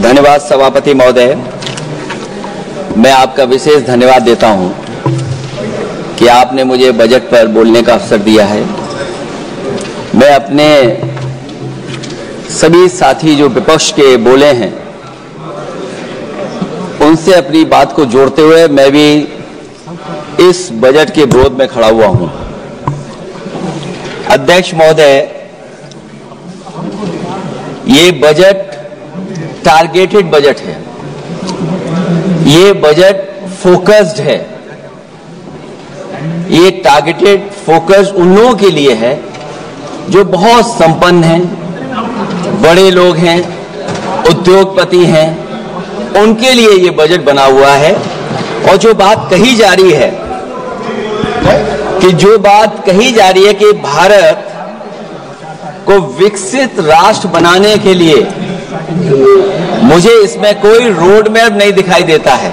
धन्यवाद सभापति महोदय। मैं आपका विशेष धन्यवाद देता हूं कि आपने मुझे बजट पर बोलने का अवसर दिया है। मैं अपने सभी साथी जो विपक्ष के बोले हैं उनसे अपनी बात को जोड़ते हुए मैं भी इस बजट के विरोध में खड़ा हुआ हूं। अध्यक्ष महोदय, ये बजट टारगेटेड बजट है, ये बजट फोकस्ड है। ये टारगेटेड फोकस्ड उन लोगों के लिए है जो बहुत संपन्न हैं, बड़े लोग हैं, उद्योगपति हैं, उनके लिए ये बजट बना हुआ है। और जो बात कही जा रही है कि भारत को विकसित राष्ट्र बनाने के लिए मुझे इसमें कोई रोड मैप नहीं दिखाई देता है।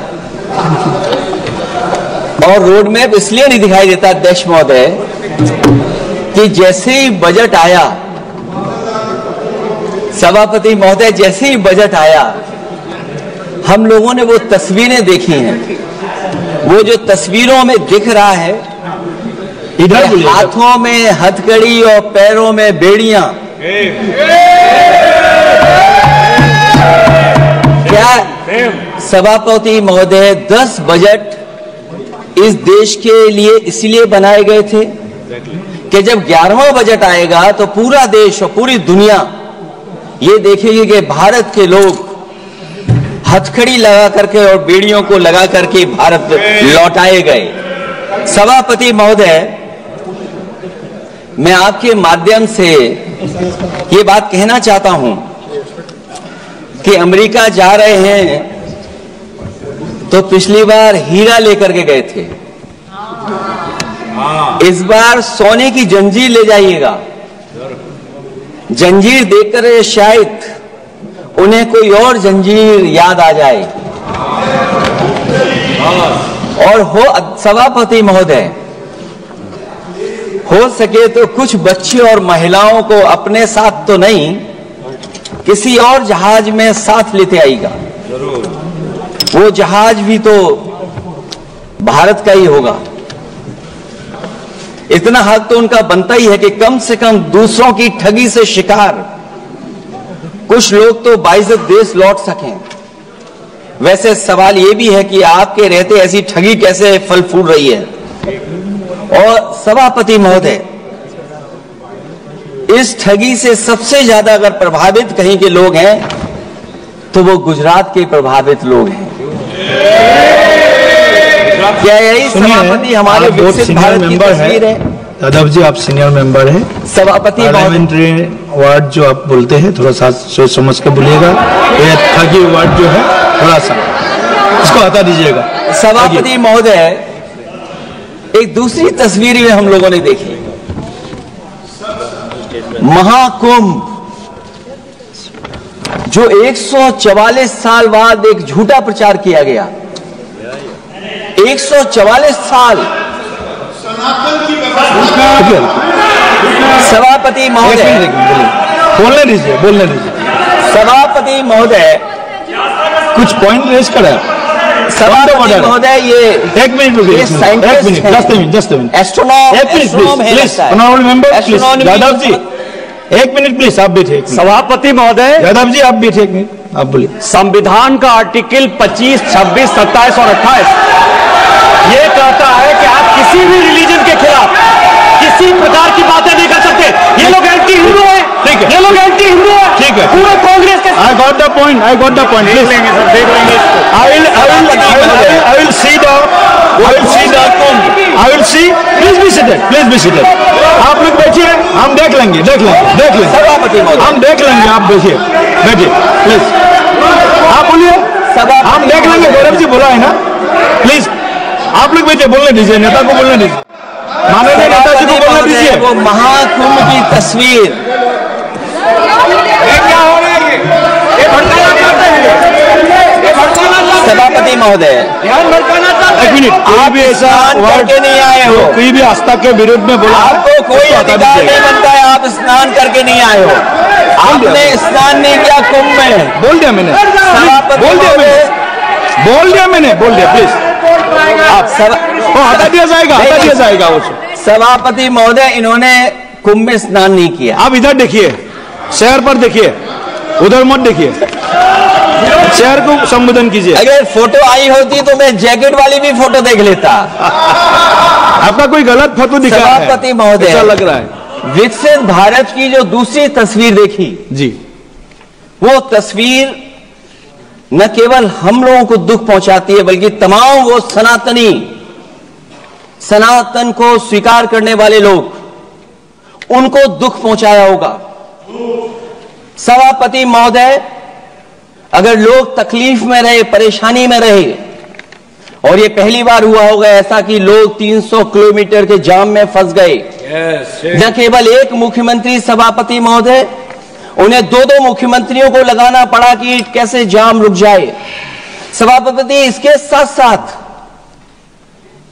और रोड मैप इसलिए नहीं दिखाई देता अध्यक्ष महोदय कि जैसे ही बजट आया, सभापति महोदय, जैसे ही बजट आया हम लोगों ने वो तस्वीरें देखी हैं। वो जो तस्वीरों में दिख रहा है, इधर हाथों में हथकड़ी और पैरों में बेड़ियां, क्या सभापति महोदय 10 बजट इस देश के लिए इसलिए बनाए गए थे कि जब 11वां बजट आएगा तो पूरा देश और पूरी दुनिया ये देखेगी कि भारत के लोग हथकड़ी लगा करके और बेड़ियों को लगा करके भारत लौटाए गए। सभापति महोदय, मैं आपके माध्यम से ये बात कहना चाहता हूं कि अमेरिका जा रहे हैं तो पिछली बार हीरा लेकर के गए थे, इस बार सोने की जंजीर ले जाइएगा। जंजीर देखकर शायद उन्हें कोई और जंजीर याद आ जाए। और हो सभापति महोदय, हो सके तो कुछ बच्चे और महिलाओं को अपने साथ तो नहीं, किसी और जहाज में साथ लेते आएगा। वो जहाज भी तो भारत का ही होगा। इतना हक तो उनका बनता ही है कि कम से कम दूसरों की ठगी से शिकार कुछ लोग तो बाइज्जत देश लौट सकें। वैसे सवाल यह भी है कि आपके रहते ऐसी ठगी कैसे फल फूल रही है। और सभापति महोदय, इस ठगी से सबसे ज्यादा अगर प्रभावित कहीं के लोग हैं तो वो गुजरात के प्रभावित लोग हैं। क्या यही सभापति हमारे विकसित भारत की तस्वीर है? यादव जी, आप सीनियर मेंबर हैं। सभापति पार्लियामेंट्री वर्ड जो आप बोलते हैं थोड़ा सा सोच समझ के बोलिएगा। ये ठगी वर्ड जो है थोड़ा सा इसको हटा दीजिएगा। सभापति महोदय, एक दूसरी तस्वीर में हम लोगों ने देखी, महाकुंभ जो 144 साल बाद एक झूठा प्रचार किया गया। 144 साल। सभापति महोदय, बोलने दीजिए। सभापति महोदय, कुछ पॉइंट रेज करें। सभापति महोदय, ये एक मिनट रुकिए, जस्ट मिनट एस्ट्रोनॉम यादव जी, एक मिनट प्लीज, आप बैठे। सभापति महोदय, यादव जी आप बैठे, एक मिनट आप बोलिए। संविधान का आर्टिकल 25, 26, 27 और 28 ये कहता है कि आप किसी भी रिलीजन के खिलाफ किसी प्रकार की बातें नहीं कर सकते। ये लोग एंटी हिंदू है, ठीक है, ये लोग एंटी हिंदू है, ठीक है, पूरे कांग्रेस के। I got the point. देख लेंगे सर, देख लेंगे। I will see the Please be seated. आप लोग बैठिए, हम देख लेंगे। हम देख लेंगे, आप बैठिए प्लीज। आप बोलिए, हम देख लेंगे। गौरव जी बोला है ना, प्लीज आप लोग बैठिए, बोलने दीजिए, नेता को बोलने दीजिए, माननीय नेता जी को बोलने दीजिए। वो महाकुंभ की तस्वीर, क्या हो रहा है? ये भड़काना चाहते हैं। सभापति महोदय, एक मिनट, आप भी ऐसा करके नहीं आए हो, कोई भी आस्था के विरुद्ध में बोला, आपको कोई अधिकार नहीं बनता है, आप स्नान करके नहीं आए हो। आपने स्नान नहीं किया कुंभ में। बोल दिया मैंने, बोल दिया प्लीज। आप हटा दिया जाएगा वो। सभापति महोदय, इन्होंने कुंभ में स्नान नहीं किया। आप इधर देखिए, शहर पर देखिए, उधर मत देखिए, शहर को संबोधन कीजिए। अगर फोटो आई होती तो मैं जैकेट वाली भी फोटो देख लेता। आपका कोई गलत फोटो दिखा है। सभापति महोदय, ऐसा लग रहा है। विकसित भारत की जो दूसरी तस्वीर देखी जी, वो तस्वीर न केवल हम लोगों को दुख पहुंचाती है, बल्कि तमाम वो सनातन को स्वीकार करने वाले लोग, उनको दुख पहुंचाया होगा। सभापति महोदय, अगर लोग तकलीफ में रहे, परेशानी में रहे, और ये पहली बार हुआ होगा ऐसा कि लोग 300 किलोमीटर के जाम में फंस गए। न केवल एक मुख्यमंत्री सभापति महोदय, उन्हें 2-2 मुख्यमंत्रियों को लगाना पड़ा कि कैसे जाम रुक जाए। सभापति, इसके साथ साथ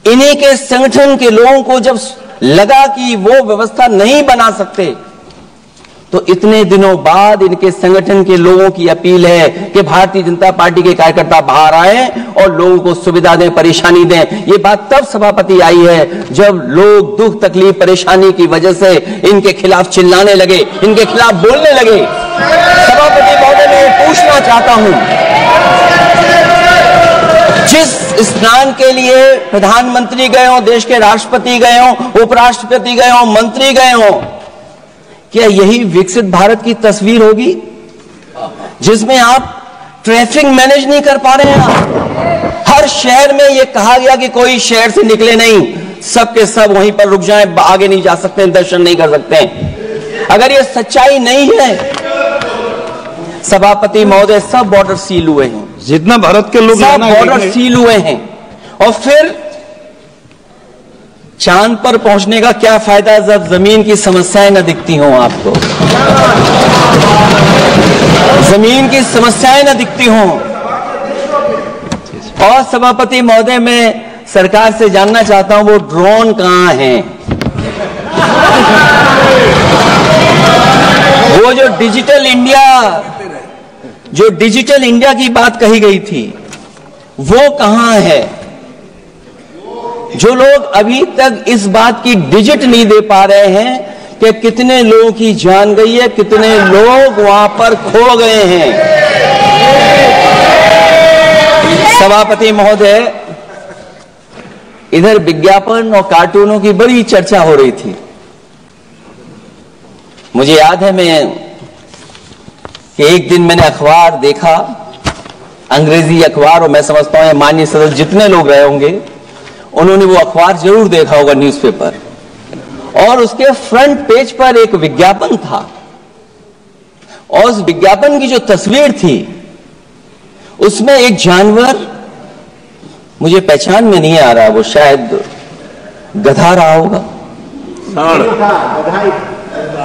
इन्हीं के संगठन के लोगों को जब लगा कि वो व्यवस्था नहीं बना सकते, तो इतने दिनों बाद इनके संगठन के लोगों की अपील है कि भारतीय जनता पार्टी के कार्यकर्ता बाहर आए और लोगों को सुविधा दें, परेशानी दें। ये बात तब सभापति आई है जब लोग दुख, तकलीफ, परेशानी की वजह से इनके खिलाफ चिल्लाने लगे, इनके खिलाफ बोलने लगे। सभापति महोदय, मैं पूछना चाहता हूं, जिस स्नान के लिए प्रधानमंत्री गए हो, देश के राष्ट्रपति गए हो, उपराष्ट्रपति गए हो, मंत्री गए हो, क्या यही विकसित भारत की तस्वीर होगी जिसमें आप ट्रैफिक मैनेज नहीं कर पा रहे हैं? हर शहर में यह कहा गया कि कोई शहर से निकले नहीं, सबके सब वहीं पर रुक जाएं, आगे नहीं जा सकते, दर्शन नहीं कर सकते। अगर यह सच्चाई नहीं है सभापति महोदय, सब बॉर्डर सील हुए हैं, जितना भारत के लोग सब बॉर्डर सील हुए हैं, और फिर चांद पर पहुंचने का क्या फायदा जब जमीन की समस्याएं न दिखती हों आपको? जमीन की समस्याएं न दिखती हों। और सभापति महोदय, मैं सरकार से जानना चाहता हूं, वो ड्रोन कहां हैं? वो जो डिजिटल इंडिया की बात कही गई थी, वो कहां है? जो लोग अभी तक इस बात की डिजिट नहीं दे पा रहे हैं कि कितने लोगों की जान गई है, कितने लोग वहां पर खो गए हैं। सभापति महोदय, इधर विज्ञापन और कार्टूनों की बड़ी चर्चा हो रही थी। मुझे याद है कि एक दिन मैंने अखबार देखा, अंग्रेजी अखबार, और मैं समझता हूं माननीय सदस्य जितने लोग रहे होंगे उन्होंने वो अखबार जरूर देखा होगा, न्यूज़पेपर, और उसके फ्रंट पेज पर एक विज्ञापन था, और उस विज्ञापन की जो तस्वीर थी उसमें एक जानवर, मुझे पहचान में नहीं आ रहा, वो शायद गधा रहा होगा,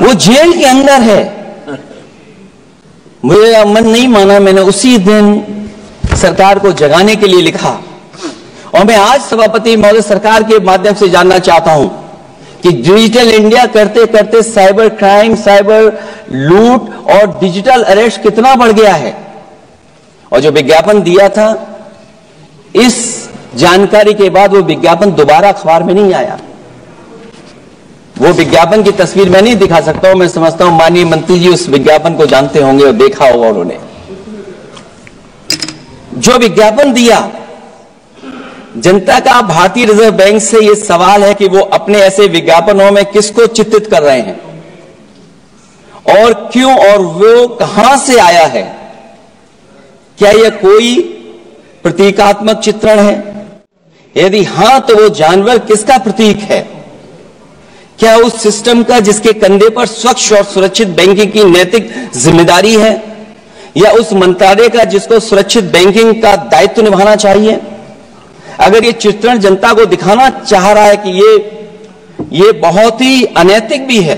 वो जेल के अंदर है। मुझे मन नहीं माना, मैंने उसी दिन सरकार को जगाने के लिए लिखा, और मैं आज सभापति महोदय सरकार के माध्यम से जानना चाहता हूं कि डिजिटल इंडिया करते करते साइबर क्राइम, साइबर लूट और डिजिटल अरेस्ट कितना बढ़ गया है। और जो विज्ञापन दिया था, इस जानकारी के बाद वो विज्ञापन दोबारा अखबार में नहीं आया। वो विज्ञापन की तस्वीर मैं नहीं दिखा सकता हूं, मैं समझता हूं माननीय मंत्री जी उस विज्ञापन को जानते होंगे और देखा होगा उन्होंने। जो विज्ञापन दिया, जनता का भारतीय रिजर्व बैंक से यह सवाल है कि वो अपने ऐसे विज्ञापनों में किसको चित्रित कर रहे हैं और क्यों, और वो कहां से आया है? क्या यह कोई प्रतीकात्मक चित्रण है? यदि हां, तो वो जानवर किसका प्रतीक है? क्या उस सिस्टम का जिसके कंधे पर स्वच्छ और सुरक्षित बैंकिंग की नैतिक जिम्मेदारी है, या उस मंत्रालय का जिसको सुरक्षित बैंकिंग का दायित्व निभाना चाहिए? अगर ये चित्रण जनता को दिखाना चाह रहा है कि ये बहुत ही अनैतिक भी है,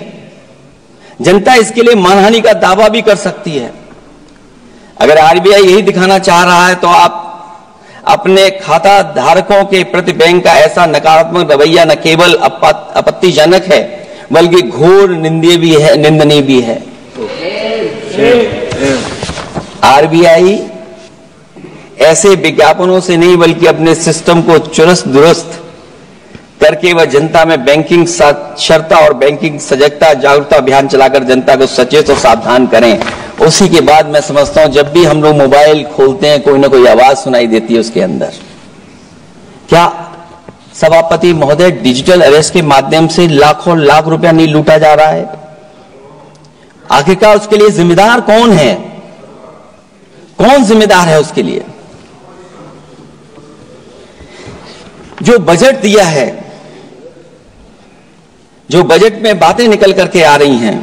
जनता इसके लिए मानहानि का दावा भी कर सकती है। अगर आरबीआई यही दिखाना चाह रहा है, तो आप अपने खाता धारकों के प्रति बैंक का ऐसा नकारात्मक रवैया न केवल आपत्तिजनक है, बल्कि घोर निंदनीय भी है। आरबीआई ऐसे विज्ञापनों से नहीं बल्कि अपने सिस्टम को चुस्त दुरुस्त करके वह जनता में बैंकिंग साक्षरता और बैंकिंग सजगता जागरूकता अभियान चलाकर जनता को सचेत और सावधान करें। उसी के बाद मैं समझता हूं जब भी हम लोग मोबाइल खोलते हैं कोई ना कोई आवाज सुनाई देती है उसके अंदर। क्या सभापति महोदय डिजिटल अरेस्ट के माध्यम से लाखों लाख रुपया नहीं लूटा जा रहा है? आखिरकार उसके लिए जिम्मेदार कौन है? कौन जिम्मेदार है उसके लिए? जो बजट दिया है, जो बजट में बातें निकल करके आ रही हैं,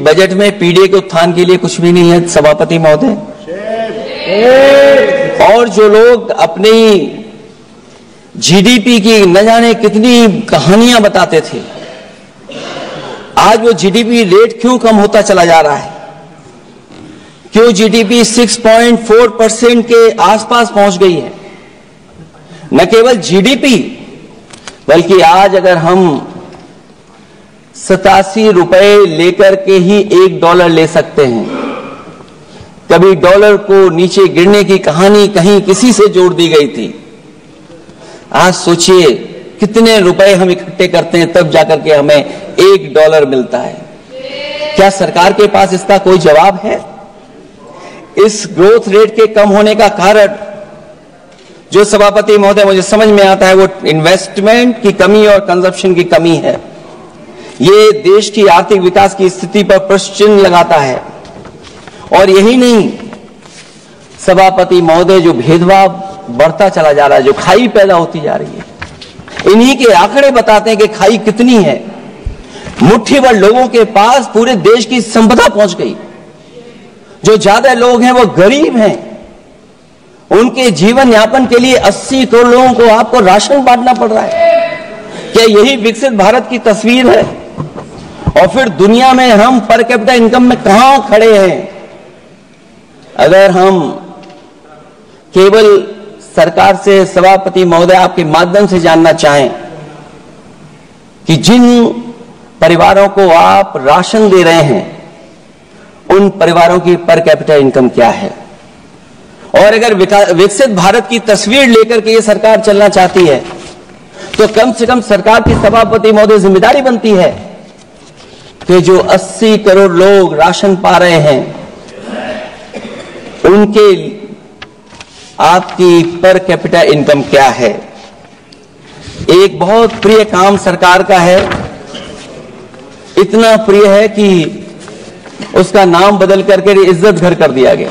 बजट में पीडीए के उत्थान के लिए कुछ भी नहीं है सभापति महोदय। और जो लोग अपनी जीडीपी की न जाने कितनी कहानियां बताते थे, आज वो जीडीपी रेट क्यों कम होता चला जा रहा है? क्यों जीडीपी 6.4% के आसपास पहुंच गई है? न केवल जीडीपी बल्कि आज अगर हम 87 रुपए लेकर के ही $1 ले सकते हैं। कभी डॉलर को नीचे गिरने की कहानी कहीं किसी से जोड़ दी गई थी। आज सोचिए कितने रुपए हम इकट्ठे करते हैं तब जाकर के हमें $1 मिलता है। क्या सरकार के पास इसका कोई जवाब है? इस ग्रोथ रेट के कम होने का कारण जो सभापति महोदय मुझे समझ में आता है वो इन्वेस्टमेंट की कमी और कंजप्शन की कमी है। ये देश की आर्थिक विकास की स्थिति पर प्रश्न चिन्ह लगाता है। और यही नहीं सभापति महोदय, जो भेदभाव बढ़ता चला जा रहा है, जो खाई पैदा होती जा रही है, इन्हीं के आंकड़े बताते हैं कि खाई कितनी है। मुट्ठी भर लोगों के पास पूरे देश की संपदा पहुंच गई। जो ज्यादा लोग हैं वो गरीब हैं। उनके जीवन यापन के लिए 80 करोड़ लोगों को आपको राशन बांटना पड़ रहा है। क्या यही विकसित भारत की तस्वीर है? और फिर दुनिया में हम पर कैपिटा इनकम में कहां खड़े हैं? अगर हम केवल सरकार से सभापति महोदय आपके माध्यम से जानना चाहें कि जिन परिवारों को आप राशन दे रहे हैं उन परिवारों की पर कैपिटा इनकम क्या है? और अगर विकसित भारत की तस्वीर लेकर के ये सरकार चलना चाहती है तो कम से कम सरकार की सभापति महोदय जिम्मेदारी बनती है कि जो 80 करोड़ लोग राशन पा रहे हैं उनके आपकी पर कैपिटा इनकम क्या है? एक बहुत प्रिय काम सरकार का है, इतना प्रिय है कि उसका नाम बदल करके इज्जत घर कर दिया गया।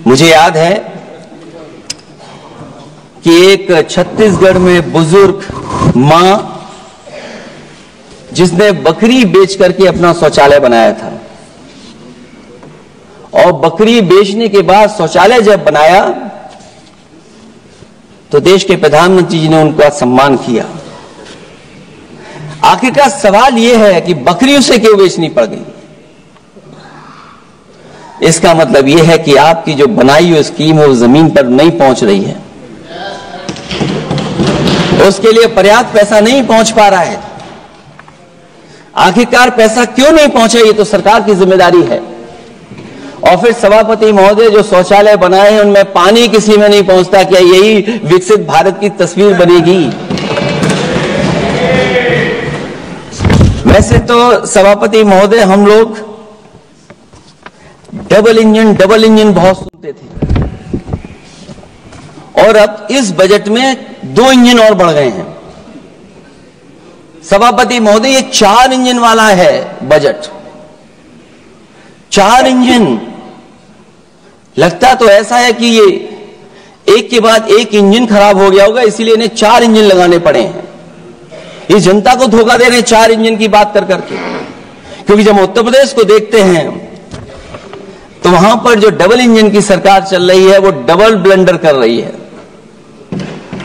मुझे याद है कि एक छत्तीसगढ़ में बुजुर्ग मां जिसने बकरी बेच करके अपना शौचालय बनाया था, और बकरी बेचने के बाद शौचालय जब बनाया तो देश के प्रधानमंत्री जी ने उनका सम्मान किया। आखिरकार सवाल यह है कि बकरी उसे क्यों बेचनी पड़ गई? इसका मतलब यह है कि आपकी जो बनाई हुई स्कीम है वो जमीन पर नहीं पहुंच रही है, उसके लिए पर्याप्त पैसा नहीं पहुंच पा रहा है। आखिरकार पैसा क्यों नहीं पहुंचा, ये तो सरकार की जिम्मेदारी है। और फिर सभापति महोदय जो शौचालय बनाए हैं उनमें पानी किसी में नहीं पहुंचता, क्या यही विकसित भारत की तस्वीर बनेगी? वैसे तो सभापति महोदय हम लोग डबल इंजन बहुत सुनते थे, और अब इस बजट में 2 इंजन और बढ़ गए हैं। सभापति महोदय ये 4 इंजन वाला है बजट। 4 इंजन। लगता तो ऐसा है कि ये एक के बाद एक इंजन खराब हो गया होगा, इसीलिए इन्हें 4 इंजन लगाने पड़े हैं। ये जनता को धोखा दे रहे हैं 4 इंजन की बात कर करके। क्योंकि जब उत्तर प्रदेश को देखते हैं तो वहां पर जो डबल इंजन की सरकार चल रही है वो डबल ब्लंडर कर रही है।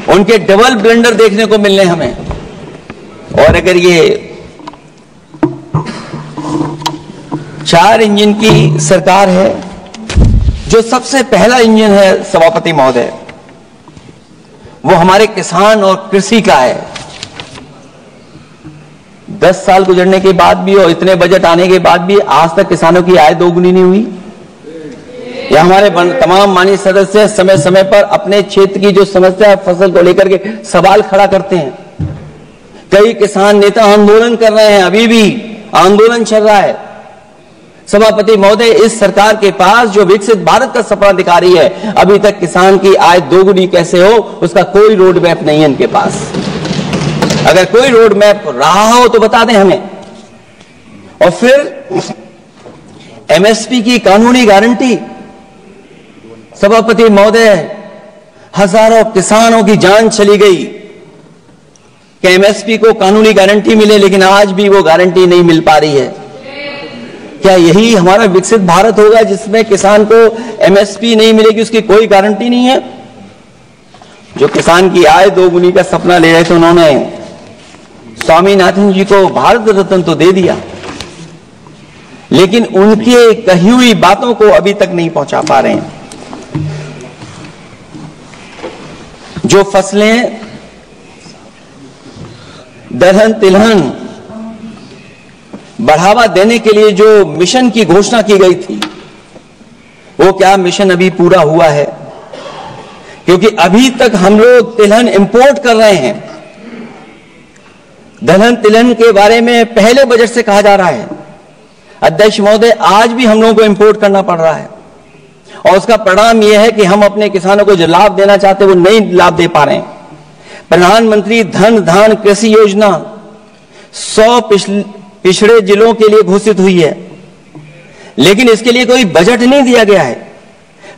उनके डबल ब्लंडर देखने को मिलने हमें। और अगर ये 4 इंजन की सरकार है, जो सबसे पहला इंजन है सभापति महोदय वो हमारे किसान और कृषि का है। 10 साल गुजरने के बाद भी और इतने बजट आने के बाद भी आज तक किसानों की आय दोगुनी नहीं हुई। या हमारे तमाम माननीय सदस्य समय समय पर अपने क्षेत्र की जो समस्या है फसल को लेकर के सवाल खड़ा करते हैं। कई किसान नेता आंदोलन कर रहे हैं, अभी भी आंदोलन चल रहा है। सभापति महोदय, इस सरकार के पास जो विकसित भारत का सपना दिखा रही है, अभी तक किसान की आय दोगुनी कैसे हो उसका कोई रोड मैप नहीं है इनके पास। अगर कोई रोड मैप रहा हो तो बता दें हमें। और फिर एमएसपी की कानूनी गारंटी, सभापति महोदय, हजारों किसानों की जान चली गई कि एमएसपी को कानूनी गारंटी मिले, लेकिन आज भी वो गारंटी नहीं मिल पा रही है। क्या यही हमारा विकसित भारत होगा जिसमें किसान को एमएसपी नहीं मिलेगी, उसकी कोई गारंटी नहीं है? जो किसान की आय दोगुनी का सपना ले रहे थे, उन्होंने स्वामीनाथन जी को भारत रत्न तो दे दिया, लेकिन उनके कही हुई बातों को अभी तक नहीं पहुंचा पा रहे हैं। जो फसलें दलहन तिलहन बढ़ावा देने के लिए जो मिशन की घोषणा की गई थी, वो क्या मिशन अभी पूरा हुआ है? क्योंकि अभी तक हम लोग तिलहन इंपोर्ट कर रहे हैं। दलहन तिलहन के बारे में पहले बजट से कहा जा रहा है, अध्यक्ष महोदय, आज भी हम लोगों को इंपोर्ट करना पड़ रहा है। और उसका परिणाम यह है कि हम अपने किसानों को जो लाभ देना चाहते हैं वो नहीं लाभ दे पा रहे हैं। प्रधानमंत्री धन धान कृषि योजना 100 पिछड़े जिलों के लिए घोषित हुई है, लेकिन इसके लिए कोई बजट नहीं दिया गया है।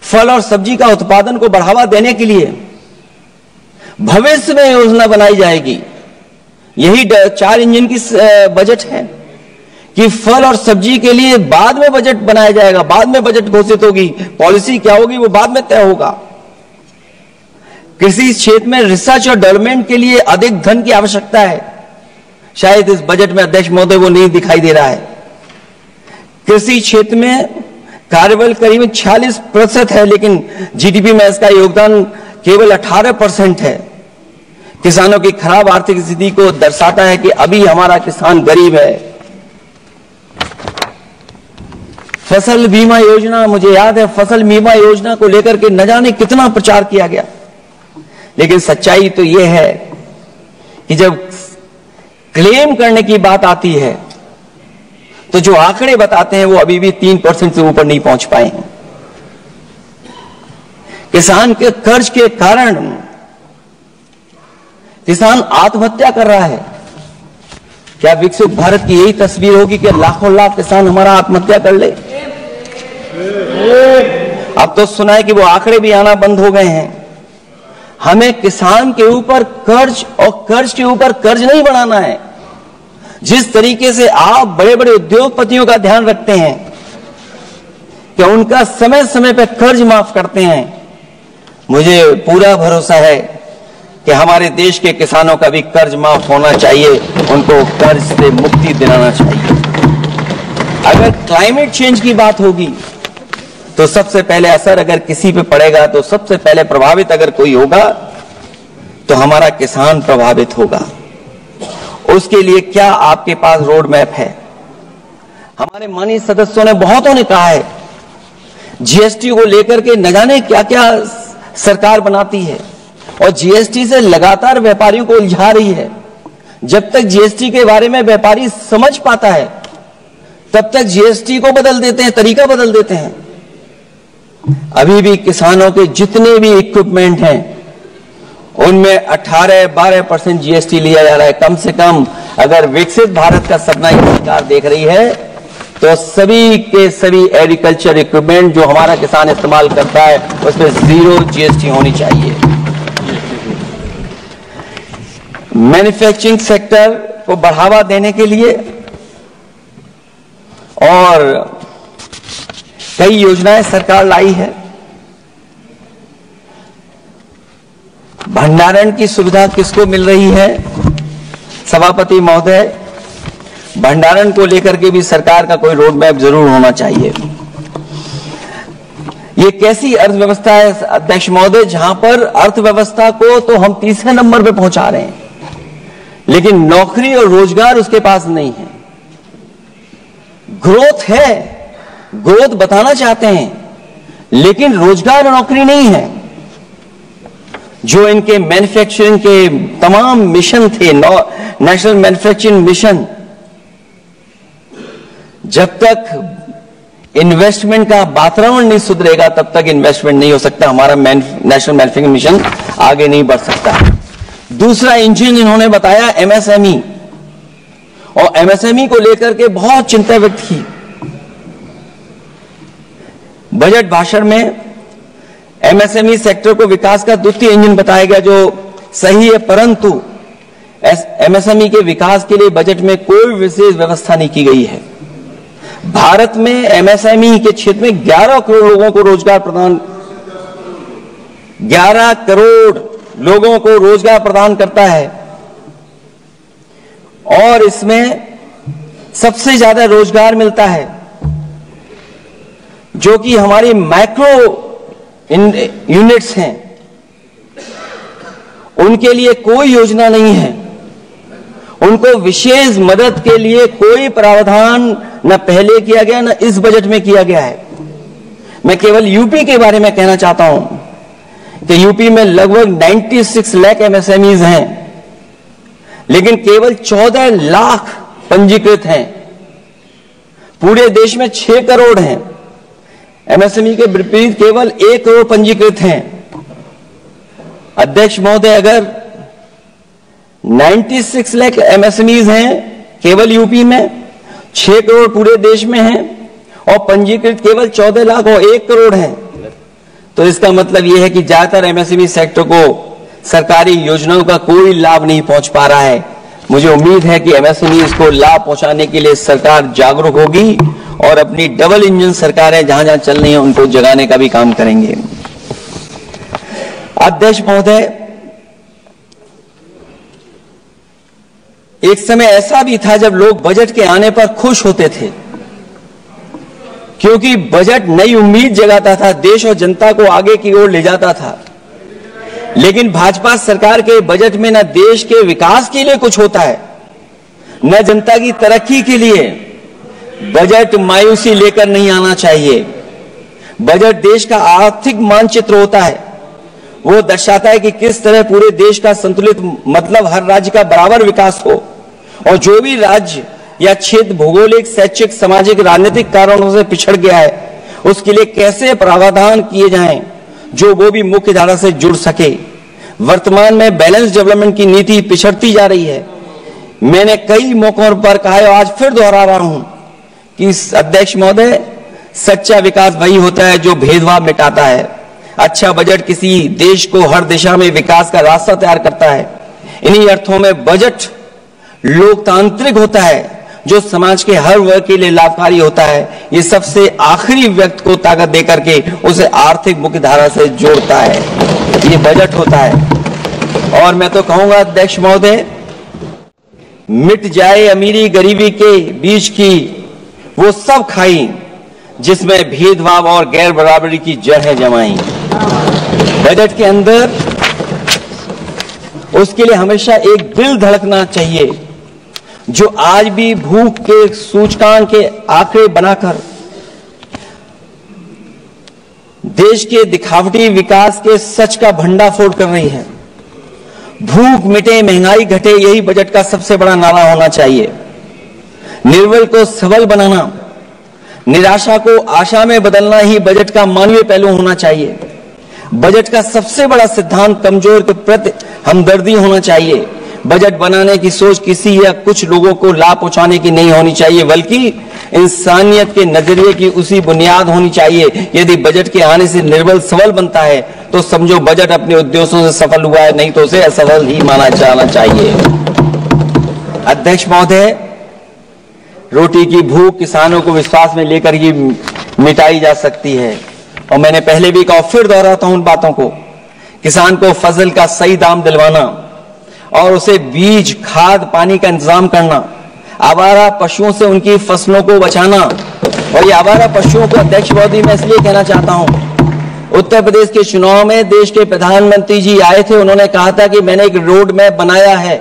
फल और सब्जी का उत्पादन को बढ़ावा देने के लिए भविष्य में योजना बनाई जाएगी। यही 4 इंजन की बजट है कि फल और सब्जी के लिए बाद में बजट बनाया जाएगा, बाद में बजट घोषित होगी, पॉलिसी क्या होगी वो बाद में तय होगा। कृषि क्षेत्र में रिसर्च और डेवलपमेंट के लिए अधिक धन की आवश्यकता है, शायद इस बजट में अध्यक्ष महोदय वो नहीं दिखाई दे रहा है। कृषि क्षेत्र में कार्यबल करीब 46% है, लेकिन जीडीपी में इसका योगदान केवल 18% है। किसानों की खराब आर्थिक स्थिति को दर्शाता है कि अभी हमारा किसान गरीब है। फसल बीमा योजना, मुझे याद है फसल बीमा योजना को लेकर के न जाने कितना प्रचार किया गया, लेकिन सच्चाई तो यह है कि जब क्लेम करने की बात आती है तो जो आंकड़े बताते हैं वो अभी भी 3% से ऊपर नहीं पहुंच पाए हैं। किसान के कर्ज के कारण किसान आत्महत्या कर रहा है। क्या विकसित भारत की यही तस्वीर होगी कि लाखों लाख किसान हमारा आत्महत्या कर ले? अब तो सुना है कि वो आंकड़े भी आना बंद हो गए हैं। हमें किसान के ऊपर कर्ज और कर्ज के ऊपर कर्ज नहीं बढ़ाना है। जिस तरीके से आप बड़े बड़े उद्योगपतियों का ध्यान रखते हैं कि उनका समय समय पर कर्ज माफ करते हैं, मुझे पूरा भरोसा है कि हमारे देश के किसानों का भी कर्ज माफ होना चाहिए, उनको कर्ज से मुक्ति दिलाना चाहिए। अगर क्लाइमेट चेंज की बात होगी तो सबसे पहले असर अगर किसी पे पड़ेगा तो सबसे पहले प्रभावित अगर कोई होगा तो हमारा किसान प्रभावित होगा। उसके लिए क्या आपके पास रोड मैप है? हमारे माननीय सदस्यों ने बहुतों ने कहा है जीएसटी को लेकर के न जाने क्या क्या सरकार बनाती है और जीएसटी से लगातार व्यापारियों को उलझा रही है। जब तक जीएसटी के बारे में व्यापारी समझ पाता है तब तक जीएसटी को बदल देते हैं, तरीका बदल देते हैं। अभी भी किसानों के जितने भी इक्विपमेंट हैं उनमें 18-12% जीएसटी लिया जा रहा है। कम से कम अगर विकसित भारत का सपना ये सरकार देख रही है तो सभी के सभी एग्रीकल्चर इक्विपमेंट जो हमारा किसान इस्तेमाल करता है उस पर 0 जीएसटी होनी चाहिए। मैन्युफैक्चरिंग सेक्टर को बढ़ावा देने के लिए और कई योजनाएं सरकार लाई है। भंडारण की सुविधा किसको मिल रही है? सभापति महोदय, भंडारण को लेकर के भी सरकार का कोई रोड मैप जरूर होना चाहिए। ये कैसी अर्थव्यवस्था है अध्यक्ष महोदय, जहां पर अर्थव्यवस्था को तो हम तीसरे नंबर पे पहुंचा रहे हैं, लेकिन नौकरी और रोजगार उसके पास नहीं है। ग्रोथ है, ग्रोथ बताना चाहते हैं, लेकिन रोजगार और नौकरी नहीं है। जो इनके मैन्युफैक्चरिंग के तमाम मिशन थे, नेशनल मैन्युफैक्चरिंग मिशन, जब तक इन्वेस्टमेंट का वातावरण नहीं सुधरेगा तब तक इन्वेस्टमेंट नहीं हो सकता, हमारा नेशनल मैन्युफैक्चरिंग मिशन आगे नहीं बढ़ सकता। दूसरा इंजन इन्होंने बताया एमएसएमई, और एमएसएमई को लेकर के बहुत चिंता व्यक्त की। बजट भाषण में एमएसएमई सेक्टर को विकास का द्वितीय इंजन बताया गया, जो सही है, परंतु एमएसएमई के विकास के लिए बजट में कोई विशेष व्यवस्था नहीं की गई है। भारत में एमएसएमई के क्षेत्र में 11 करोड़ लोगों को रोजगार प्रदान 11 करोड़ लोगों को रोजगार प्रदान करता है, और इसमें सबसे ज्यादा रोजगार मिलता है जो कि हमारी माइक्रो यूनिट्स हैं, उनके लिए कोई योजना नहीं है। उनको विशेष मदद के लिए कोई प्रावधान न पहले किया गया न इस बजट में किया गया है। मैं केवल यूपी के बारे में कहना चाहता हूं कि यूपी में लगभग 96 लाख एमएसएमईज हैं, लेकिन केवल 14 लाख पंजीकृत हैं। पूरे देश में 6 करोड़ हैं, एमएसएमई के विपरीत केवल 1 करोड़ पंजीकृत हैं। अध्यक्ष महोदय, अगर 96 लाख एमएसएमईज हैं केवल यूपी में, 6 करोड़ पूरे देश में हैं, और पंजीकृत केवल 14 लाख और 1 करोड़ हैं, तो इसका मतलब यह है कि ज्यादातर एमएसएमई सेक्टर को सरकारी योजनाओं का कोई लाभ नहीं पहुंच पा रहा है। मुझे उम्मीद है कि एमएसएमई को लाभ पहुंचाने के लिए सरकार जागरूक होगी और अपनी डबल इंजन सरकारें जहां जहां चल रही हैं उनको जगाने का भी काम करेंगे। अध्यक्ष महोदय, एक समय ऐसा भी था जब लोग बजट के आने पर खुश होते थे, क्योंकि बजट नई उम्मीद जगाता था, देश और जनता को आगे की ओर ले जाता था। लेकिन भाजपा सरकार के बजट में न देश के विकास के लिए कुछ होता है, न जनता की तरक्की के लिए। बजट मायूसी लेकर नहीं आना चाहिए। बजट देश का आर्थिक मानचित्र होता है, वो दर्शाता है कि किस तरह पूरे देश का संतुलित, मतलब हर राज्य का बराबर विकास हो, और जो भी राज्य या क्षेत्र भौगोलिक, शैक्षिक, सामाजिक, राजनीतिक कारणों से पिछड़ गया है, उसके लिए कैसे प्रावधान किए जाएं जो वो भी मुख्य धारा से जुड़ सके। वर्तमान में बैलेंस डेवलपमेंट की नीति पिछड़ती जा रही है। मैंने कई मौकों पर कहा है, आज फिर दोहरा रहा हूं कि अध्यक्ष महोदय, सच्चा विकास वही होता है जो भेदभाव मिटाता है। अच्छा बजट किसी देश को हर दिशा में विकास का रास्ता तैयार करता है। इन्हीं अर्थों में बजट लोकतांत्रिक होता है, जो समाज के हर वर्ग के लिए लाभकारी होता है। ये सबसे आखिरी व्यक्ति को ताकत देकर के उसे आर्थिक मुख्यधारा से जोड़ता है, ये बजट होता है। और मैं तो कहूंगा अध्यक्ष महोदय, मिट जाए अमीरी गरीबी के बीच की वो सब खाई जिसमें भेदभाव और गैर बराबरी की जड़ें जमाई। बजट के अंदर उसके लिए हमेशा एक दिल धड़कना चाहिए, जो आज भी भूख के सूचकांक के आंकड़े बनाकर देश के दिखावटी विकास के सच का भंडाफोड़ कर रही है। भूख मिटे, महंगाई घटे, यही बजट का सबसे बड़ा नारा होना चाहिए। निर्बल को सबल बनाना, निराशा को आशा में बदलना ही बजट का मानवीय पहलू होना चाहिए। बजट का सबसे बड़ा सिद्धांत कमजोर के प्रति हमदर्दी होना चाहिए। बजट बनाने की सोच किसी या कुछ लोगों को लाभ पहुंचाने की नहीं होनी चाहिए, बल्कि इंसानियत के नजरिए की उसी बुनियाद होनी चाहिए। यदि बजट के आने से निर्बल सबल बनता है तो समझो बजट अपने उद्देश्यों से सफल हुआ है, नहीं तो उसे असफल ही माना जाना चाहिए। अध्यक्ष महोदय, रोटी की भूख किसानों को विश्वास में लेकर ही मिटाई जा सकती है, और मैंने पहले भी कहा, फिर दोहराता हूं उन बातों को। किसान को फसल का सही दाम दिलवाना और उसे बीज, खाद, पानी का इंतजाम करना, आवारा पशुओं से उनकी फसलों को बचाना। और ये आवारा पशुओं को अध्यक्ष महोदय मैं इसलिए कहना चाहता हूं, उत्तर प्रदेश के चुनाव में देश के प्रधानमंत्री जी आए थे, उन्होंने कहा था कि मैंने एक रोड मैप बनाया है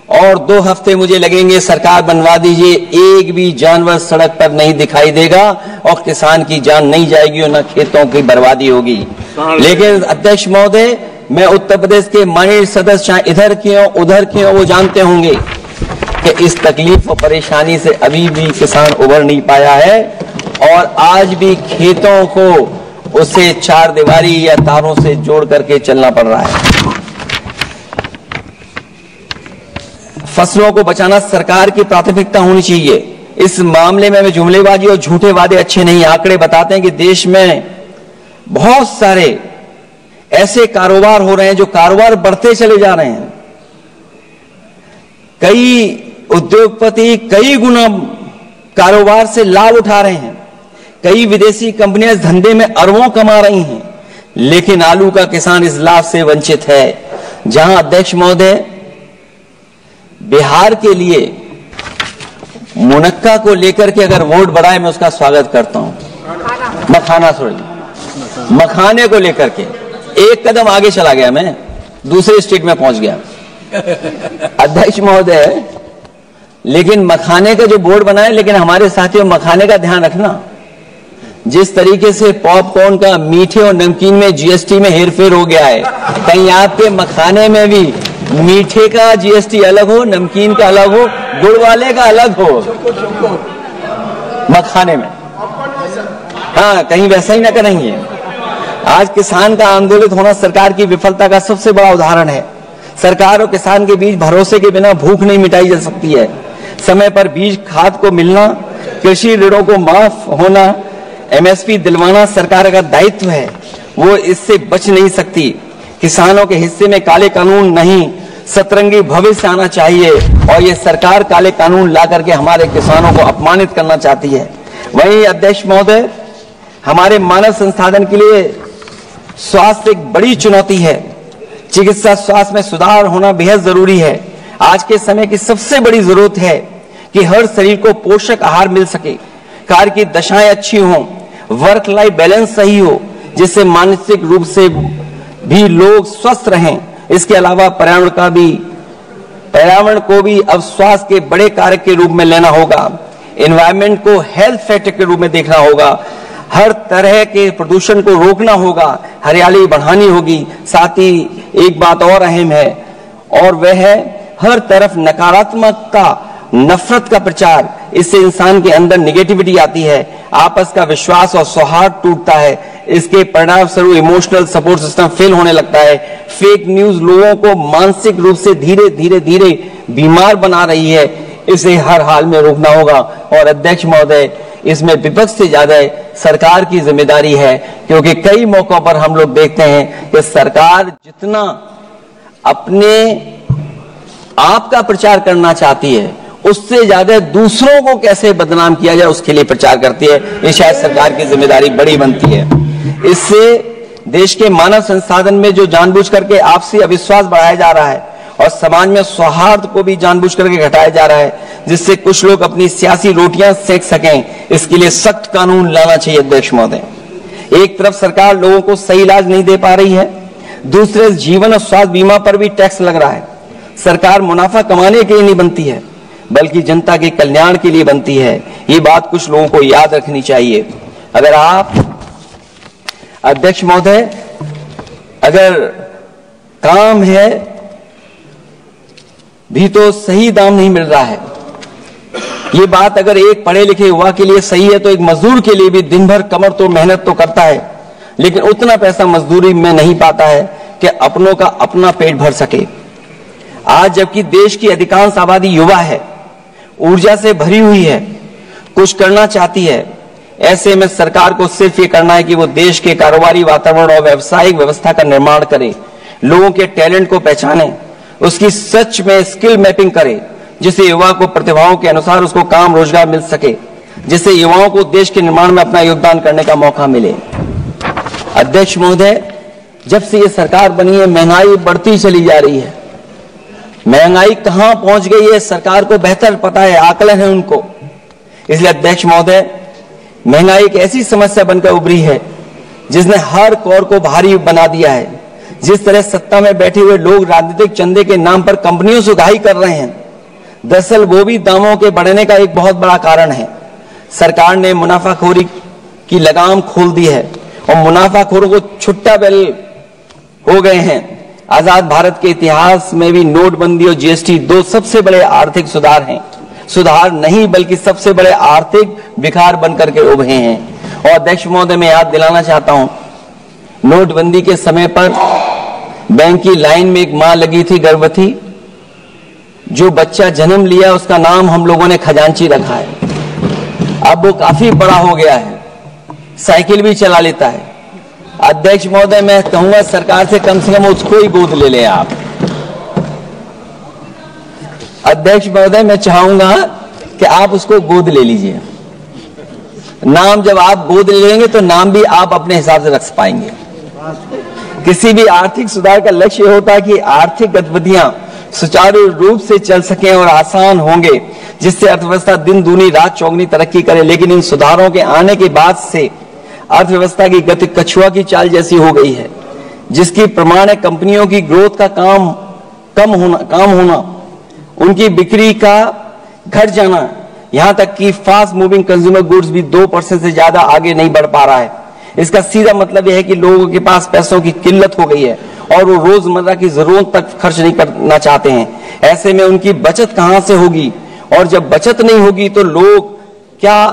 और 2 हफ्ते मुझे लगेंगे, सरकार बनवा दीजिए, एक भी जानवर सड़क पर नहीं दिखाई देगा और किसान की जान नहीं जाएगी और न खेतों की बर्बादी होगी। लेकिन अध्यक्ष महोदय, मैं उत्तर प्रदेश के माननीय सदस्य चाहे इधर के हो उधर के हो, वो जानते होंगे कि इस तकलीफ और परेशानी से अभी भी किसान उबर नहीं पाया है और आज भी खेतों को उसे चार दीवारी या तारों से जोड़ करके चलना पड़ रहा है। फसलों को बचाना सरकार की प्राथमिकता होनी चाहिए। इस मामले में जुमलेबाजी और झूठे वादे अच्छे नहीं। आंकड़े बताते हैं कि देश में बहुत सारे ऐसे कारोबार हो रहे हैं जो कारोबार बढ़ते चले जा रहे हैं। कई उद्योगपति कई गुना कारोबार से लाभ उठा रहे हैं। कई विदेशी कंपनियां इस धंधे में अरबों कमा रही हैं, लेकिन आलू का किसान इस लाभ से वंचित है। जहां अध्यक्ष महोदय बिहार के लिए मुनक्का को लेकर के अगर वोट बढ़ाए, मैं उसका स्वागत करता हूं। मखाने को लेकर के एक कदम आगे चला गया, मैं दूसरे स्टेट में पहुंच गया अध्यक्ष महोदय। लेकिन मखाने का जो बोर्ड बनाए, लेकिन हमारे साथियों मखाने का ध्यान रखना, जिस तरीके से पॉपकॉर्न का मीठे और नमकीन में जीएसटी में हेरफेर हो गया है, कहीं आपके मखाने में भी मीठे का जीएसटी अलग हो, नमकीन का अलग हो, गुड़ वाले का अलग हो मखाने में। हाँ, कहीं वैसा ही ना करेंगे। आज किसान का आंदोलित होना सरकार की विफलता का सबसे बड़ा उदाहरण है। सरकार और किसान के बीच भरोसे के बिना भूख नहीं मिटाई जा सकती है। समय पर बीज खाद को मिलना, कृषि ऋणों को माफ होना, एमएसपी दिलवाना सरकार का दायित्व है, वो इससे बच नहीं सकती। किसानों के हिस्से में काले कानून नहीं, सतरंगी भविष्य आना चाहिए और ये सरकार काले कानून ला करके हमारे किसानों को अपमानित करना चाहती है। वहीं अध्यक्ष महोदय, हमारे मानव संसाधन के लिए स्वास्थ्य एक बड़ी चुनौती है। चिकित्सा स्वास्थ्य में सुधार होना बेहद जरूरी है। आज के समय की सबसे बड़ी जरूरत है कि हर शरीर को पोषक आहार मिल सके, कार्य की दशाएं अच्छी हों, वर्क लाइफ बैलेंस सही हो, जिससे मानसिक रूप से भी लोग स्वस्थ रहें। इसके अलावा पर्यावरण को भी अब स्वास्थ्य के बड़े कारक के रूप में लेना होगा। एनवायरमेंट को हेल्थ फैक्टर के रूप में देखना होगा। हर तरह के प्रदूषण को रोकना होगा, हरियाली बढ़ानी होगी। साथ ही एक बात और अहम है और वह है हर तरफ नकारात्मकता, नफरत का प्रचार। इससे इंसान के अंदर निगेटिविटी आती है, आपस का विश्वास और सौहार्द टूटता है। इसके परिणाम स्वरूप इमोशनल सपोर्ट सिस्टम फेल होने लगता है। फेक न्यूज लोगों को मानसिक रूप से धीरे धीरे बीमार बना रही है। इसे हर हाल में रोकना होगा और अध्यक्ष महोदय, इसमें विपक्ष से ज्यादा सरकार की जिम्मेदारी है, क्योंकि कई मौकों पर हम लोग देखते हैं कि सरकार जितना अपने आप का प्रचार करना चाहती है, उससे ज्यादा दूसरों को कैसे बदनाम किया जाए उसके लिए प्रचार करती है। ये शायद सरकार की जिम्मेदारी बड़ी बनती है। इससे देश के मानव संसाधन में जो जानबूझ करके आपसी अविश्वास बढ़ाया जा रहा है और समाज में सौहार्द को भी जानबूझ करके घटाया जा रहा है, जिससे कुछ लोग अपनी सियासी रोटियां सेक सकें, इसके लिए सख्त कानून लाना चाहिए अध्यक्ष महोदय। एक तरफ सरकार लोगों को सही इलाज नहीं दे पा रही है, दूसरे जीवन और स्वास्थ्य बीमा पर भी टैक्स लग रहा है। सरकार मुनाफा कमाने के लिए नहीं बनती है, बल्कि जनता के कल्याण के लिए बनती है। ये बात कुछ लोगों को याद रखनी चाहिए। अगर आप अध्यक्ष महोदय, अगर काम है भी तो सही दाम नहीं मिल रहा है। ये बात अगर एक पढ़े लिखे युवा के लिए सही है, तो एक मजदूर के लिए भी दिन भर कमर तो मेहनत तो करता है, लेकिन उतना पैसा मजदूरी में नहीं पाता है कि अपनों का अपना पेट भर सके। आज जबकि देश की अधिकांश आबादी युवा है, ऊर्जा से भरी हुई है, कुछ करना चाहती है, ऐसे में सरकार को सिर्फ ये करना है कि वो देश के कारोबारी वातावरण और व्यावसायिक व्यवस्था का निर्माण करे, लोगों के टैलेंट को पहचाने, उसकी सच में स्किल मैपिंग करे, जिससे युवा को प्रतिभाओं के अनुसार उसको काम रोजगार मिल सके, जिससे युवाओं को देश के निर्माण में अपना योगदान करने का मौका मिले। अध्यक्ष महोदय, जब से ये सरकार बनी है, महंगाई बढ़ती चली जा रही है। महंगाई कहां पहुंच गई है सरकार को बेहतर पता है, आकलन है उनको। इसलिए अध्यक्ष महोदय, महंगाई एक ऐसी समस्या बनकर उभरी है जिसने हर कौर को भारी बना दिया है। जिस तरह सत्ता में बैठे हुए लोग राजनीतिक चंदे के नाम पर कंपनियों से उगाही कर रहे हैं, दरअसल वो भी दामों के बढ़ने का एक बहुत बड़ा कारण है। सरकार ने मुनाफाखोरी की लगाम खोल दी है और मुनाफाखोरों को छुट्टा बैल हो गए हैं। आजाद भारत के इतिहास में भी नोटबंदी और जीएसटी दो सबसे बड़े आर्थिक सुधार हैं, सुधार नहीं बल्कि सबसे बड़े आर्थिक विकार बनकर के उभरे हैं। और अध्यक्ष महोदय, मैं याद दिलाना चाहता हूं, नोटबंदी के समय पर बैंक की लाइन में एक मां लगी थी गर्भवती, जो बच्चा जन्म लिया उसका नाम हम लोगों ने खजांची रखा है। अब वो काफी बड़ा हो गया है, साइकिल भी चला लेता है। अध्यक्ष महोदय, मैं कहूंगा सरकार से कम उसको ही गोद ले लें आप। अध्यक्ष महोदय, मैं चाहूंगा कि आप उसको गोद ले लीजिए। नाम जब आप गोद ले लेंगे तो नाम भी आप अपने हिसाब से रख पाएंगे। किसी भी आर्थिक सुधार का लक्ष्य होता है कि आर्थिक गतिविधियां सुचारू रूप से चल सकें और आसान होंगे, जिससे अर्थव्यवस्था दिन दूनी रात चौगुनी तरक्की करे। लेकिन इन सुधारों के आने के बाद से अर्थव्यवस्था की गति कछुआ की चाल जैसी हो गई है, जिसकी प्रमाण है कंपनियों की ग्रोथ का काम होना, उनकी बिक्री का घट जाना, यहां तक कि फास्ट मूविंग कंज्यूमर गुड्स भी 2% से ज्यादा आगे नहीं बढ़ पा रहा है। इसका सीधा मतलब यह है कि लोगों के पास पैसों की किल्लत हो गई है और वो रोजमर्रा की जरूरत तक खर्च नहीं करना चाहते हैं। ऐसे में उनकी बचत कहां से होगी, और जब बचत नहीं होगी तो लोग क्या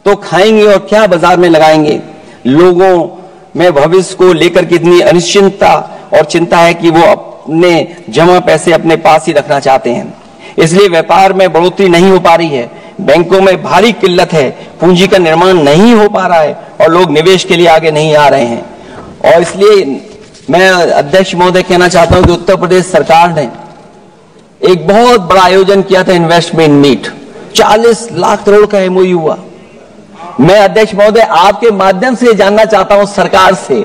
तो खाएंगे और क्या बाजार में लगाएंगे। लोगों में भविष्य को लेकर कितनी अनिश्चितता और चिंता है कि वो अपने जमा पैसे अपने पास ही रखना चाहते हैं। इसलिए व्यापार में बढ़ोतरी नहीं हो पा रही है, बैंकों में भारी किल्लत है, पूंजी का निर्माण नहीं हो पा रहा है और लोग निवेश के लिए आगे नहीं आ रहे हैं। और इसलिए मैं अध्यक्ष महोदय कहना चाहता हूं कि उत्तर प्रदेश सरकार ने एक बहुत बड़ा आयोजन किया था, इन्वेस्टमेंट मीट, 40 लाख करोड़ का एमओयू हुआ। मैं अध्यक्ष महोदय आपके माध्यम से जानना चाहता हूं सरकार से,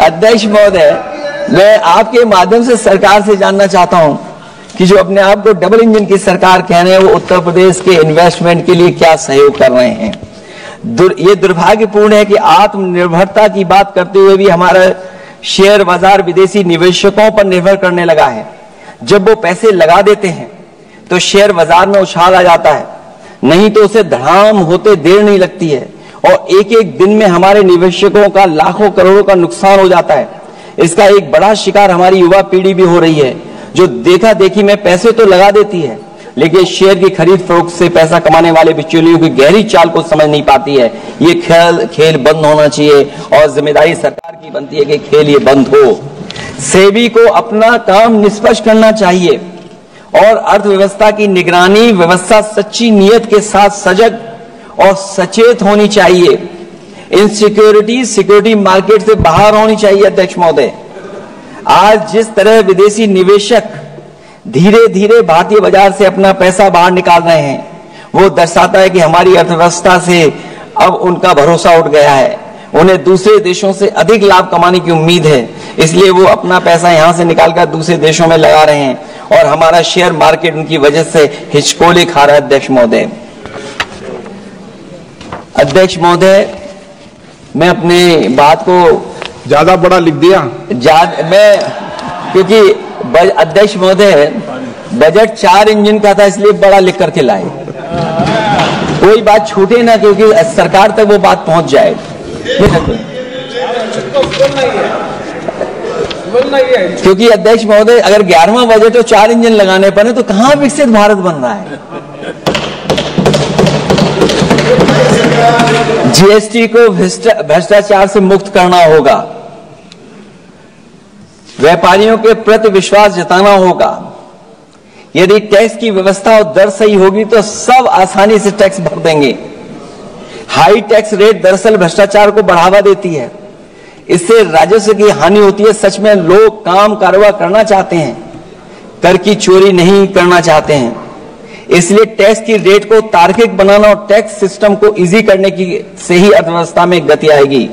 अध्यक्ष महोदय मैं आपके माध्यम से सरकार से जानना चाहता हूं कि जो अपने आप को डबल इंजन की सरकार कह रहे हैं, वो उत्तर प्रदेश के इन्वेस्टमेंट के लिए क्या सहयोग कर रहे हैं। ये दुर्भाग्यपूर्ण है कि आत्मनिर्भरता की बात करते हुए भी हमारा शेयर बाजार विदेशी निवेशकों पर निर्भर करने लगा है। जब वो पैसे लगा देते हैं तो शेयर बाजार में उछाल आ जाता है, नहीं तो उसे धड़ाम होते देर नहीं लगती है और एक एक दिन में हमारे निवेशकों का लाखों करोड़ों का नुकसान हो जाता है। इसका एक बड़ा शिकार हमारी युवा पीढ़ी भी हो रही है, जो देखा देखी में पैसे तो लगा देती है लेकिन शेयर की खरीद फरोख्त से पैसा कमाने वाले बिचौलियों की गहरी चाल को समझ नहीं पाती है। ये खेल बंद होना चाहिए और जिम्मेदारी सरकार की बनती है कि खेल ये बंद हो। सेबी को अपना काम निष्पक्ष करना चाहिए और अर्थव्यवस्था की निगरानी व्यवस्था सच्ची नियत के साथ सजग और सचेत होनी चाहिए। इनसिक्योरिटी सिक्योरिटी मार्केट से बाहर होनी चाहिए। अध्यक्ष महोदय, आज जिस तरह विदेशी निवेशक धीरे धीरे भारतीय बाजार से अपना पैसा बाहर निकाल रहे हैं, वो दर्शाता है कि हमारी अर्थव्यवस्था से अब उनका भरोसा उठ गया है। उन्हें दूसरे देशों से अधिक लाभ कमाने की उम्मीद है, इसलिए वो अपना पैसा यहां से निकालकर दूसरे देशों में लगा रहे हैं और हमारा शेयर मार्केट उनकी वजह से हिचकोले खा रहा है। अध्यक्ष महोदय, मैं अपनी बात को ज्यादा बड़ा लिख दिया क्योंकि अध्यक्ष महोदय बजट 4 इंजन का था, इसलिए बड़ा लिख करके लाए। कोई बात छूटे ना, क्योंकि सरकार तक वो बात पहुंच जाए। क्योंकि अध्यक्ष महोदय, अगर 11वां बजट तो 4 इंजन लगाने पड़े तो कहां विकसित भारत बन रहा है। जीएसटी को भ्रष्टाचार से मुक्त करना होगा, व्यापारियों के प्रति विश्वास जताना होगा। यदि टैक्स की व्यवस्था और दर सही होगी तो सब आसानी से टैक्स भर देंगे। हाई टैक्स रेट दरअसल भ्रष्टाचार को बढ़ावा देती है, इससे राजस्व की हानि होती है। सच में लोग काम कारोबार करना चाहते हैं, कर की चोरी नहीं करना चाहते हैं। इसलिए टैक्स की रेट को तार्किक बनाना और टैक्स सिस्टम को इजी करने की से ही अर्थव्यवस्था में गति आएगी।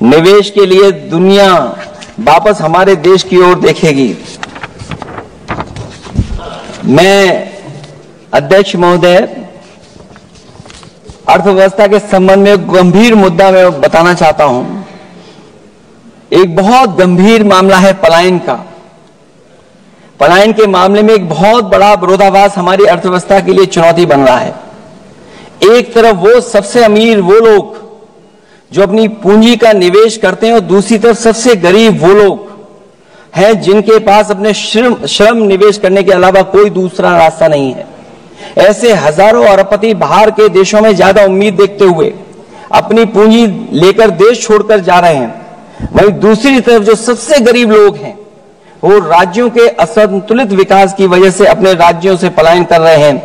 निवेश के लिए दुनिया वापस हमारे देश की ओर देखेगी। मैं अध्यक्ष महोदय अर्थव्यवस्था के संबंध में एक गंभीर मुद्दा मैं बताना चाहता हूं। एक बहुत गंभीर मामला है पलायन का। पलायन के मामले में एक बहुत बड़ा विरोधाभास हमारी अर्थव्यवस्था के लिए चुनौती बन रहा है। एक तरफ वो सबसे अमीर वो लोग जो अपनी पूंजी का निवेश करते हैं और दूसरी तरफ सबसे गरीब वो लोग हैं जिनके पास अपने श्रम निवेश करने के अलावा कोई दूसरा रास्ता नहीं है। ऐसे हजारों अरबपति बाहर के देशों में ज्यादा उम्मीद देखते हुए अपनी पूंजी लेकर देश छोड़कर जा रहे हैं। वहीं दूसरी तरफ जो सबसे गरीब लोग हैं वो राज्यों के असंतुलित विकास की वजह से अपने राज्यों से पलायन कर रहे हैं।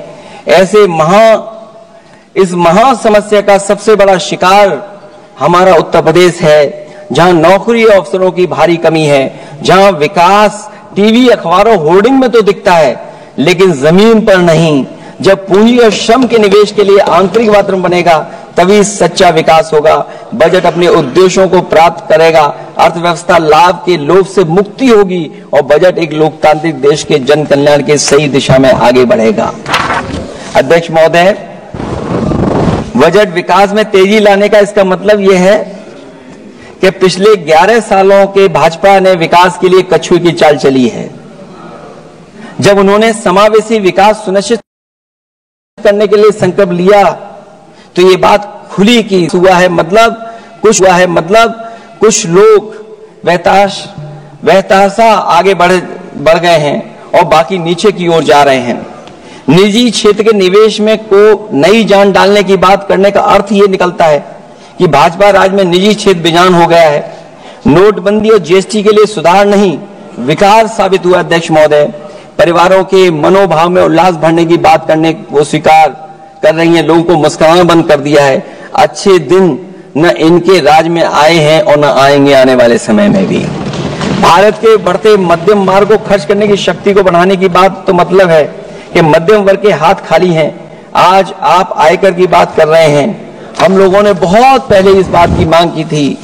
ऐसे इस महा समस्या का सबसे बड़ा शिकार हमारा उत्तर प्रदेश है, जहां नौकरी और अवसरों की भारी कमी है, जहां विकास टीवी अखबारों होर्डिंग में तो दिखता है लेकिन जमीन पर नहीं। जब पूंजी और श्रम के निवेश के लिए आंतरिक वातावरण बनेगा तभी सच्चा विकास होगा, बजट अपने उद्देश्यों को प्राप्त करेगा, अर्थव्यवस्था लाभ के लोभ से मुक्ति होगी और बजट एक लोकतांत्रिक देश के जन कल्याण के सही दिशा में आगे बढ़ेगा। अध्यक्ष महोदय, बजट विकास में तेजी लाने का इसका मतलब यह है कि पिछले 11 सालों के भाजपा ने विकास के लिए कछुए की चाल चली है। जब उन्होंने समावेशी विकास सुनिश्चित करने के लिए संकल्प लिया तो ये बात खुली कि हुआ है मतलब कुछ लोग वहताशा आगे बढ़ गए हैं और बाकी नीचे की ओर जा रहे हैं। निजी क्षेत्र के निवेश में को नई जान डालने की बात करने का अर्थ ये निकलता है कि भाजपा राज में निजी क्षेत्र बेजान हो गया है। नोटबंदी और जीएसटी के लिए सुधार नहीं विकास साबित हुआ। अध्यक्ष महोदय, परिवारों के मनोभाव में उल्लास भरने की बात करने को स्वीकार कर रही हैं, लोगों को मुस्कुराना बंद कर दिया है। अच्छे दिन न इनके राज में आए हैं और न आएंगे आने वाले समय में भी। भारत के बढ़ते मध्यम मार्ग को खर्च करने की शक्ति को बढ़ाने की बात तो मतलब है कि मध्यम वर्ग के हाथ खाली हैं। आज आप आयकर की बात कर रहे हैं। हम लोगों ने बहुत पहले इस बात की मांग की थी।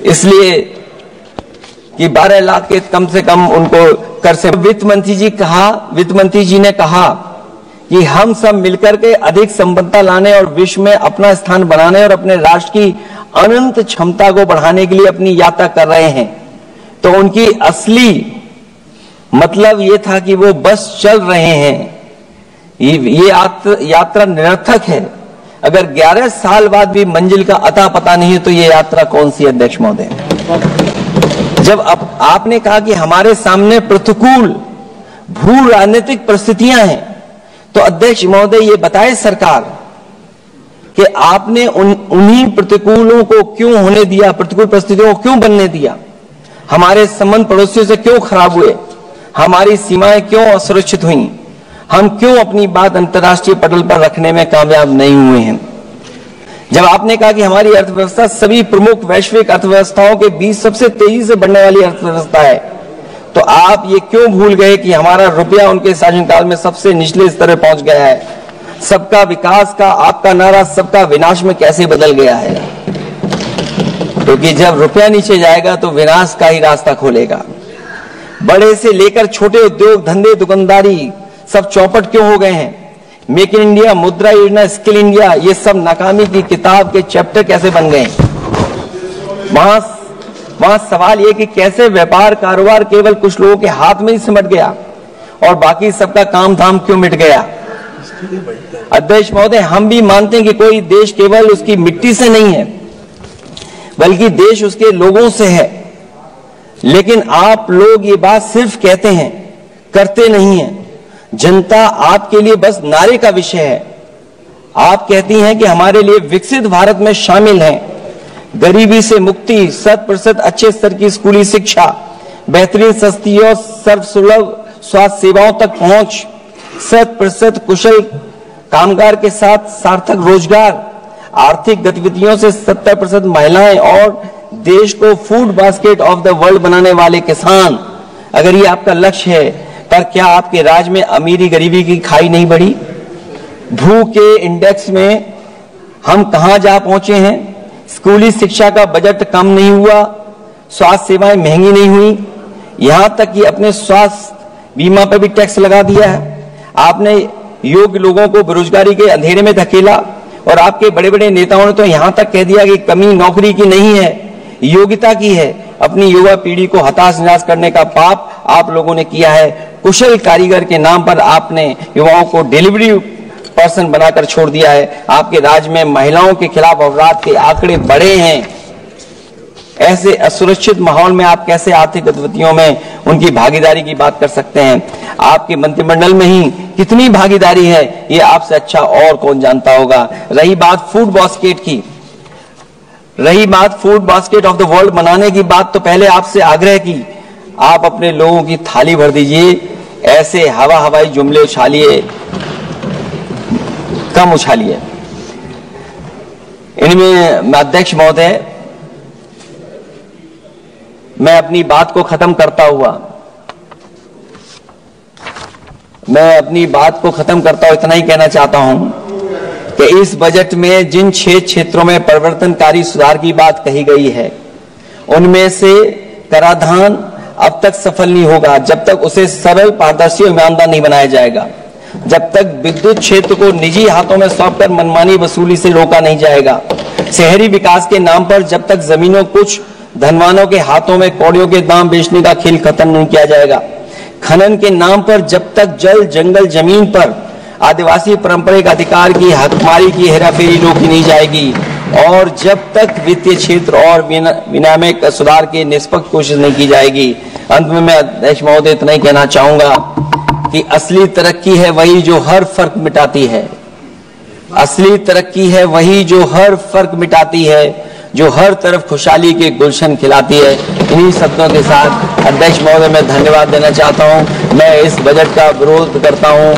इसलिए कि 12 लाख के कम से कम उनको कर से वित्त मंत्री जी ने कहा कि हम सब मिलकर के अधिक संपन्नता लाने और विश्व में अपना स्थान बनाने और अपने राष्ट्र की अनंत क्षमता को बढ़ाने के लिए अपनी यात्रा कर रहे हैं। तो उनकी असली मतलब ये था कि वो बस चल रहे हैं। ये यात्रा निरर्थक है। अगर 11 साल बाद भी मंजिल का अता पता नहीं है तो ये यात्रा कौन सी? अध्यक्ष महोदय, जब आपने कहा कि हमारे सामने प्रतिकूल भू राजनीतिक परिस्थितियां हैं तो अध्यक्ष महोदय ये बताए सरकार कि आपने उन्हीं प्रतिकूलों को क्यों होने दिया, प्रतिकूल परिस्थितियों को क्यों बनने दिया? हमारे संबंध पड़ोसियों से क्यों खराब हुए? हमारी सीमाएं क्यों असुरक्षित हुई? हम क्यों अपनी बात अंतर्राष्ट्रीय पटल पर रखने में कामयाब नहीं हुए हैं? जब आपने कहा कि हमारी अर्थव्यवस्था सभी प्रमुख वैश्विक अर्थव्यवस्थाओं के बीच सबसे तेजी से बढ़ने वाली अर्थव्यवस्था है, तो आप ये क्यों भूल गए कि हमारा रुपया उनके शासनकाल में सबसे निचले स्तर पर पहुंच गया है? सबका विकास का आपका नारा सबका विनाश में कैसे बदल गया है? क्योंकि जब रुपया नीचे जाएगा तो विनाश का ही रास्ता खोलेगा। बड़े से लेकर छोटे उद्योग धंधे दुकानदारी सब चौपट क्यों हो गए हैं? मेक इन इंडिया, मुद्रा योजना, स्किल इंडिया, ये सब नाकामी की किताब के चैप्टर कैसे बन गए? वहां सवाल ये कि कैसे व्यापार कारोबार केवल कुछ लोगों के हाथ में ही सिमट गया और बाकी सबका काम धाम क्यों मिट गया? अध्यक्ष महोदय, हम भी मानते हैं कि कोई देश केवल उसकी मिट्टी से नहीं है बल्कि देश उसके लोगों से है। लेकिन आप लोग ये बात सिर्फ कहते हैं, करते नहीं हैं। जनता आपके लिए बस नारे का विषय है। आप कहती हैं कि हमारे लिए विकसित भारत में शामिल हैं गरीबी से मुक्ति, 100% अच्छे स्तर की स्कूली शिक्षा, बेहतरीन सस्ती और सर्वसुलभ स्वास्थ्य सेवाओं तक पहुंच, 100% कुशल कामगार के साथ सार्थक रोजगार, आर्थिक गतिविधियों से 70% महिलाएं और देश को food basket of the world बनाने वाले किसान, अगर ये आपका लक्ष्य है, पर क्या आपके राज्य में अमीरी गरीबी की खाई नहीं बढ़ी? भूख के इंडेक्स में हम कहां जा पहुंचे हैं? स्कूली शिक्षा का बजट कम नहीं हुआ, स्वास्थ्य सेवाएं महंगी नहीं हुई, यहां तक कि अपने स्वास्थ्य बीमा पर भी टैक्स लगा दिया है। आपने योग्य लोगों को बेरोजगारी के अंधेरे में धकेला और आपके बड़े बड़े नेताओं ने तो यहां तक कह दिया कि कमी नौकरी की नहीं है, योग्यता की है। अपनी युवा पीढ़ी को हताश निराश करने का पाप आप लोगों ने किया है। कुशल कारीगर के नाम पर आपने युवाओं को डिलीवरी पर्सन बनाकर छोड़ दिया है। आपके राज्य में महिलाओं के खिलाफ अपराध के आंकड़े बढ़े हैं। ऐसे असुरक्षित माहौल में आप कैसे आर्थिक गतिविधियों में उनकी भागीदारी की बात कर सकते हैं? आपके मंत्रिमंडल में ही कितनी भागीदारी है, ये आपसे अच्छा और कौन जानता होगा। रही बात फूड बास्केट की, रही बात food basket of the world बनाने की बात, तो पहले आपसे आग्रह की आप अपने लोगों की थाली भर दीजिए। ऐसे हवाई जुमले उछालिए, कम उछालिए। इनमें अध्यक्ष महोदय, मैं अपनी बात को खत्म करता हुआ इतना ही कहना चाहता हूं कि इस बजट में जिन 6 क्षेत्रों में परिवर्तनकारी सुधार की बात कही गई है, उनमें से कराधान अब तक सफल नहीं होगा जब तक उसे सरल, पारदर्शी और ईमानदार नहीं बनाया जाएगा। जब तक विद्युत क्षेत्र को निजी हाथों में सौंपकर मनमानी वसूली से रोका नहीं जाएगा। शहरी विकास के नाम पर जब तक जमीनों कुछ धनवानों के हाथों में कौड़ियों के दाम बेचने का खेल खत्म नहीं किया जाएगा। खनन के नाम पर जब तक जल, जंगल, जमीन पर आदिवासी पारंपरिक अधिकार की हकमारी की हेराफेरी रोकी नहीं जाएगी, और जब तक वित्तीय क्षेत्र और विनियामक सुधार की निष्पक्ष कोशिश नहीं की जाएगी। अंत में मैं अध्यक्ष महोदय इतना ही कहना चाहूंगा कि असली तरक्की है वही जो हर फर्क मिटाती है। असली तरक्की है वही जो हर फर्क मिटाती है, जो हर तरफ खुशहाली के गुलशन खिलाती है। इन्हीं शब्दों के साथ अध्यक्ष महोदय मैं धन्यवाद देना चाहता हूं। मैं इस बजट का विरोध करता हूं।